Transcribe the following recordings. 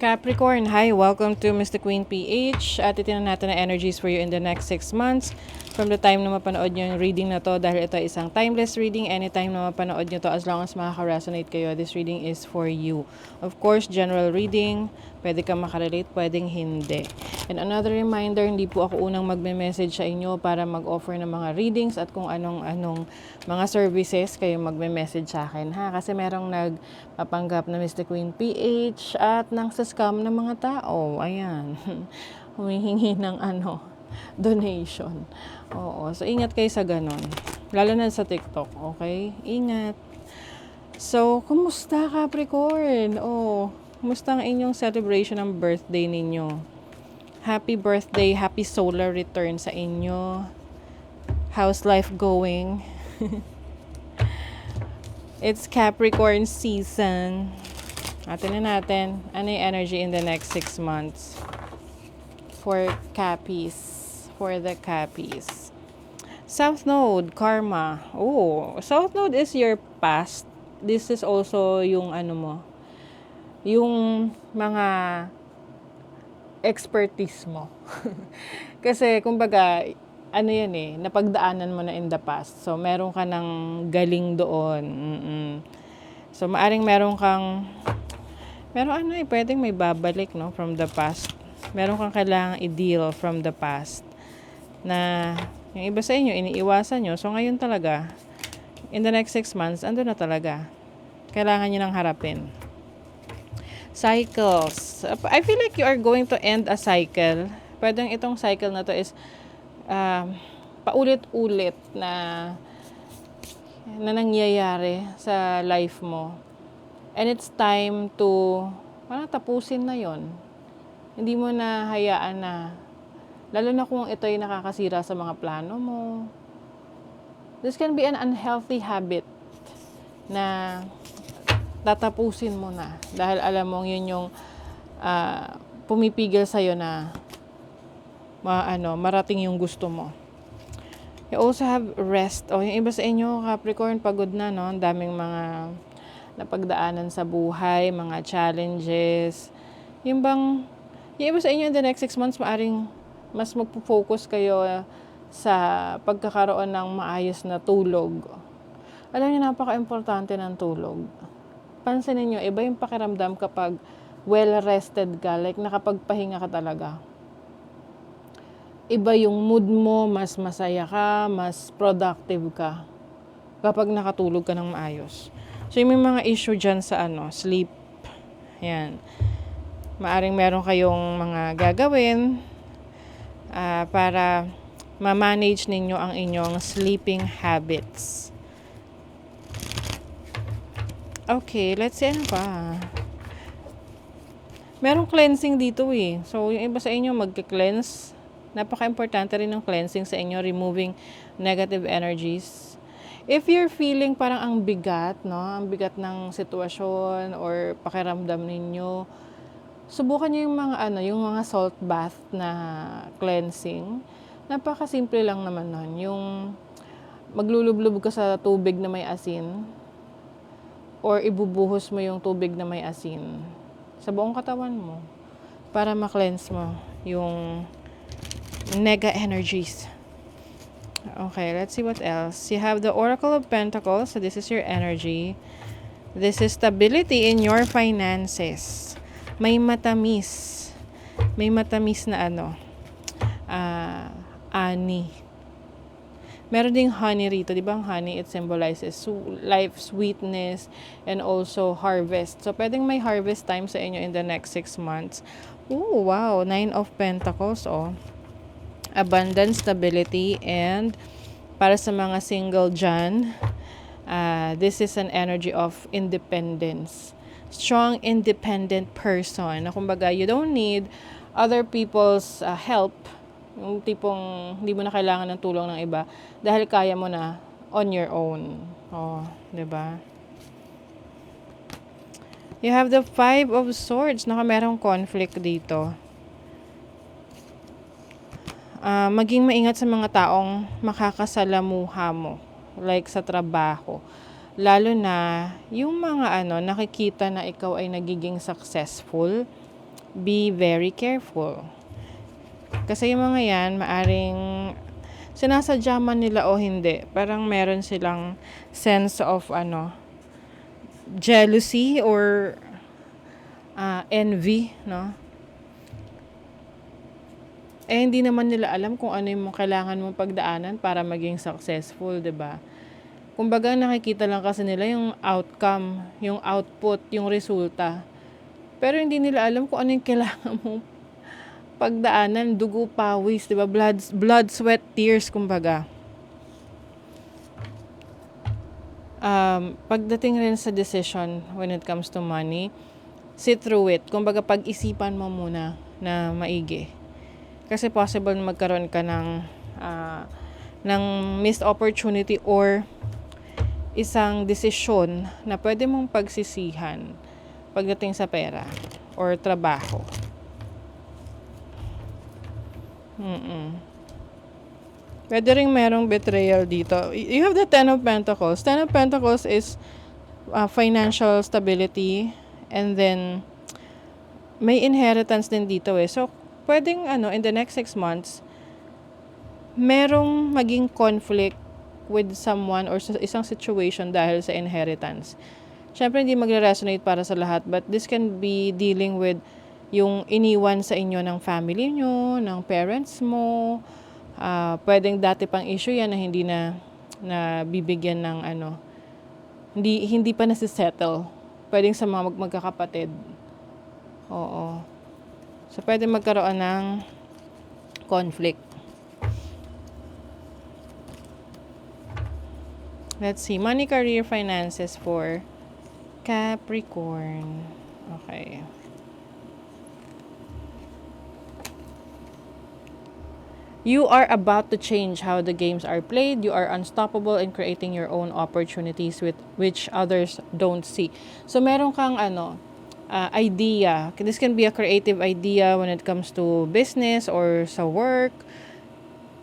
Capricorn, hi! Welcome to Mr. Queen PH. At itinan natin ang energies for you in the next 6 months. From the time na mapanood nyo yung reading na to, dahil ito ay isang timeless reading, anytime na mapanood nyo to, as long as makaka-resonate kayo, this reading is for you. Of course, general reading, pwede kang makarelate, pwedeng hindi. And another reminder, hindi po ako unang magme-message sa inyo para mag-offer ng mga readings at kung anong mga services kayo magme-message sa akin, ha? Kasi merong nagpapanggap na Mr. Queen PH at nang sa scam ng mga tao. Ayan. Humihingi ng donation. Oo. So, ingat kayo sa ganon. Lalo na sa TikTok, okay? Ingat. So, kumusta Capricorn? Kumusta ang inyong celebration ng birthday ninyo? Happy birthday, happy solar return sa inyo. How's life going? It's Capricorn season. Atin na natin, ano yung energy in the next 6 months for Cappies, for the Cappies. South Node, Karma. South Node is your past. This is also yung yung mga expertise mo. Kasi, kumbaga, napagdaanan mo na in the past. So, meron ka ng galing doon. So, maaring pwedeng may babalik, no, from the past. Meron kang kailangang i-deal from the past. Na, yung iba sa inyo, iniiwasan nyo. So, ngayon talaga, in the next 6 months, ando na talaga. Kailangan nyo nang harapin. Cycles. I feel like you are going to end a cycle. Pwedeng itong cycle na to is paulit-ulit na nangyayari sa life mo. And it's time to tapusin na yon. Hindi mo na hayaan na, lalo na kung ito ay nakakasira sa mga plano mo. This can be an unhealthy habit na tatapusin mo na. Dahil alam mong yun yung pumipigil sa'yo na marating yung gusto mo. You also have rest. Yung iba sa inyo, Capricorn, pagod na, no? Ang daming mga napagdaanan sa buhay, mga challenges. Yung iba sa inyo in the next 6 months, maaring mas magpo-focus kayo sa pagkakaroon ng maayos na tulog. Alam niyo, napaka-importante ng tulog. Pansinin niyo, iba yung pakiramdam kapag well-rested ka, like nakapagpahinga ka talaga. Iba yung mood mo, mas masaya ka, mas productive ka kapag nakatulog ka ng maayos. So, yung may mga issue dyan sa sleep. Yan. Maaring meron kayong mga gagawin para ma-manage ninyo ang inyong sleeping habits. Okay, let's see ano pa. Merong cleansing dito eh. So, yung iba sa inyo magki-cleanse. Napaka-importante rin ng cleansing sa inyo, removing negative energies. If you're feeling parang ang bigat, no? Ang bigat ng sitwasyon or pakiramdam ninyo, subukan niyo yung mga salt bath na cleansing. Napaka-simple lang naman nun. Yung maglulublob ka sa tubig na may asin or ibubuhos mo yung tubig na may asin sa buong katawan mo para ma-cleanse mo yung nega energies. Okay, let's see what else. You have the Oracle of Pentacles. So this is your energy. This is stability in your finances. May matamis. May matamis na ani. Meron ding honey rito. Di ba ang honey, it symbolizes life, sweetness, and also harvest. So, pwedeng may harvest time sa inyo in the next 6 months. Ooh, wow. 9 of Pentacles, abundance, stability, and para sa mga single dyan, this is an energy of independence. Strong, independent person. Na kumbaga, you don't need other people's help. Yung tipong hindi mo na kailangan ng tulong ng iba dahil kaya mo na on your own. Diba? You have the 5 of Swords. Merong conflict dito. Maging maingat sa mga taong makakasalamuha mo, like sa trabaho. Lalo na yung mga nakikita na ikaw ay nagiging successful be very careful. Kasi yung mga yan, maaring sinasadya man nila o hindi. Parang meron silang sense of jealousy or envy, no? Hindi naman nila alam kung ano yung kailangan mong pagdaanan para maging successful, 'di ba? Kumbaga nakikita lang kasi nila yung outcome, yung output, yung resulta. Pero hindi nila alam kung ano yung kailangan mong pagdaanan, dugo, pawis, 'di ba? Blood, sweat, tears, kumbaga. Pagdating rin sa decision when it comes to money, sit through it. Kumbaga pag-isipan mo muna na maigi. Kasi possible na magkaroon ka ng missed opportunity or isang desisyon na pwede mong pagsisihan pagdating sa pera or trabaho. Pwede rin merong betrayal dito. You have the Ten of Pentacles. Ten of Pentacles is financial stability, and then may inheritance din dito eh. So, pwedeng in the next 6 months, merong maging conflict with someone or sa isang situation dahil sa inheritance. Siyempre, hindi magre-resonate para sa lahat, but this can be dealing with yung iniwan sa inyo ng family nyo, ng parents mo. Pwedeng dati pang issue yan na hindi na bibigyan ng hindi pa nasisettle. Pwedeng sa mga magkakapatid. Oo. So, pwede magkaroon ng conflict. Let's see. Money, career, finances for Capricorn. Okay. You are about to change how the games are played. You are unstoppable in creating your own opportunities with which others don't see. So, meron kang idea. This can be a creative idea when it comes to business or sa work.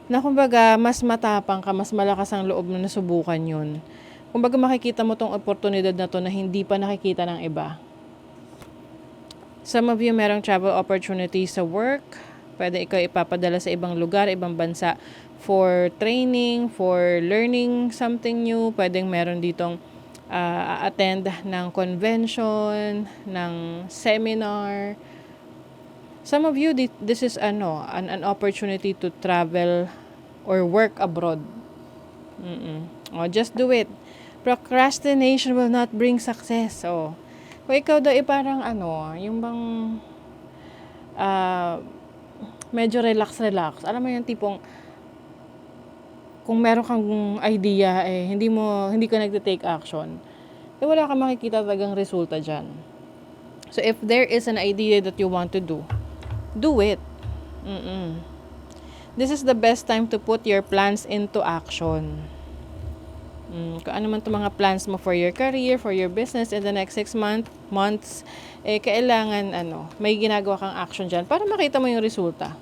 Na kumbaga, mas matapang ka, mas malakas ang loob na nasubukan yun. Kumbaga, makikita mo tong oportunidad na to na hindi pa nakikita ng iba. Some of you merong travel opportunities sa work. Pwede ikaw ipapadala sa ibang lugar, ibang bansa for training, for learning something new. Pwedeng meron ditong attend ng convention, ng seminar. Some of you, this is an opportunity to travel or work abroad. Just do it. Procrastination will not bring success. Kung ikaw daw parang yung bang medyo relax. Alam mo yung tipong kung meron kang idea hindi ka nagte-take action, wala kang makikita talagang resulta dyan. So if there is an idea that you want to do it. This is the best time to put your plans into action. Kung ano man itong mga plans mo for your career, for your business in the next 6 months, kailangan may ginagawa kang action dyan para makita mo yung resulta.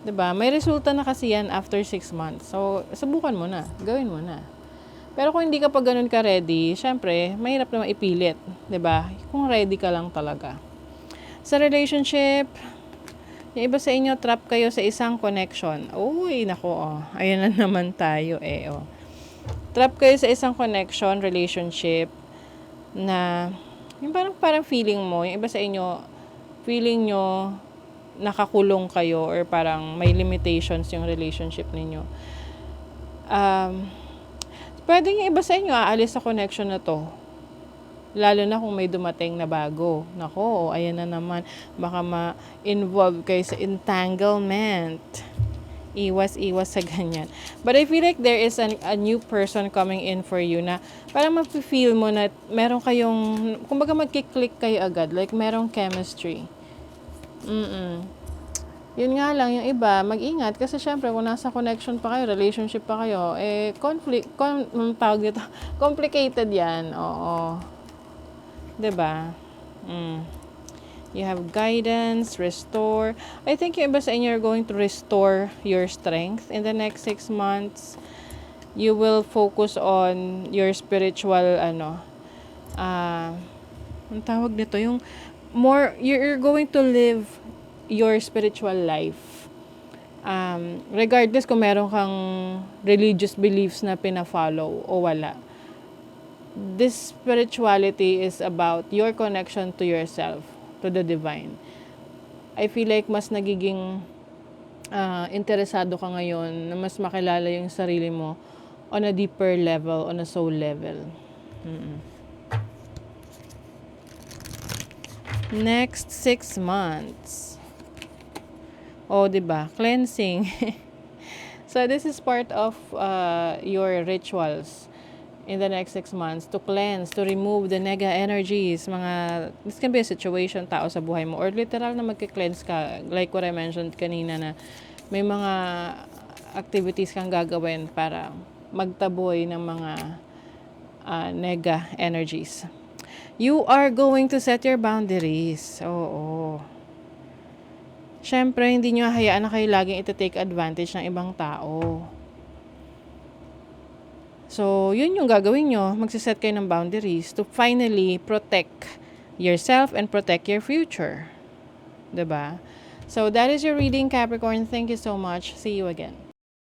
'Di ba? May resulta na kasi yan after 6 months. So, subukan mo na. Gawin mo na. Pero kung hindi ka pa ganun ka ready, syempre, mahirap naman ipilit. 'Di ba? Kung ready ka lang talaga. Sa relationship, yung iba sa inyo, trap kayo sa isang connection. Uy, nako, ayan na naman tayo Trap kayo sa isang connection, relationship, na yung parang feeling mo, yung iba sa inyo, feeling nyo, nakakulong kayo or parang may limitations yung relationship ninyo. Pwede yung iba sa inyo aalis sa connection na to. Lalo na kung may dumating na bago. Nako, ayan na naman. Baka ma-involve kayo sa entanglement. Iwas sa ganyan. But I feel like there is a new person coming in for you na parang mafe-feel mo na meron kayong, kumbaga magkiklik kayo agad. Like merong chemistry. Yun nga lang, yung iba, mag-ingat. Kasi syempre, kung nasa connection pa kayo, relationship pa kayo, complicated yan. Oo. 'Di ba? You have guidance, restore. I think yung iba sa inyo are going to restore your strength in the next 6 months. You will focus on your spiritual, ang tawag nito, yung you're going to live your spiritual life. Regardless kung meron kang religious beliefs na pina-follow o wala. This spirituality is about your connection to yourself, to the divine. I feel like mas nagiging interesado ka ngayon na mas makilala yung sarili mo on a deeper level, on a soul level. Next 6 months. Oh, 'di ba? Cleansing. So this is part of your rituals in the next 6 months to cleanse, to remove the negative energies, this can be a situation, tao sa buhay mo, or literal na magki-cleanse ka, like what I mentioned kanina na may mga activities kang gagawin para magtaboy ng mga nega energies. You are going to set your boundaries. Oo. Siyempre, hindi nyo hayaan na kayo laging iti-take advantage ng ibang tao. So, yun yung gagawin nyo. Magsiset kayo ng boundaries to finally protect yourself and protect your future. 'Di ba? So, that is your reading, Capricorn. Thank you so much. See you again.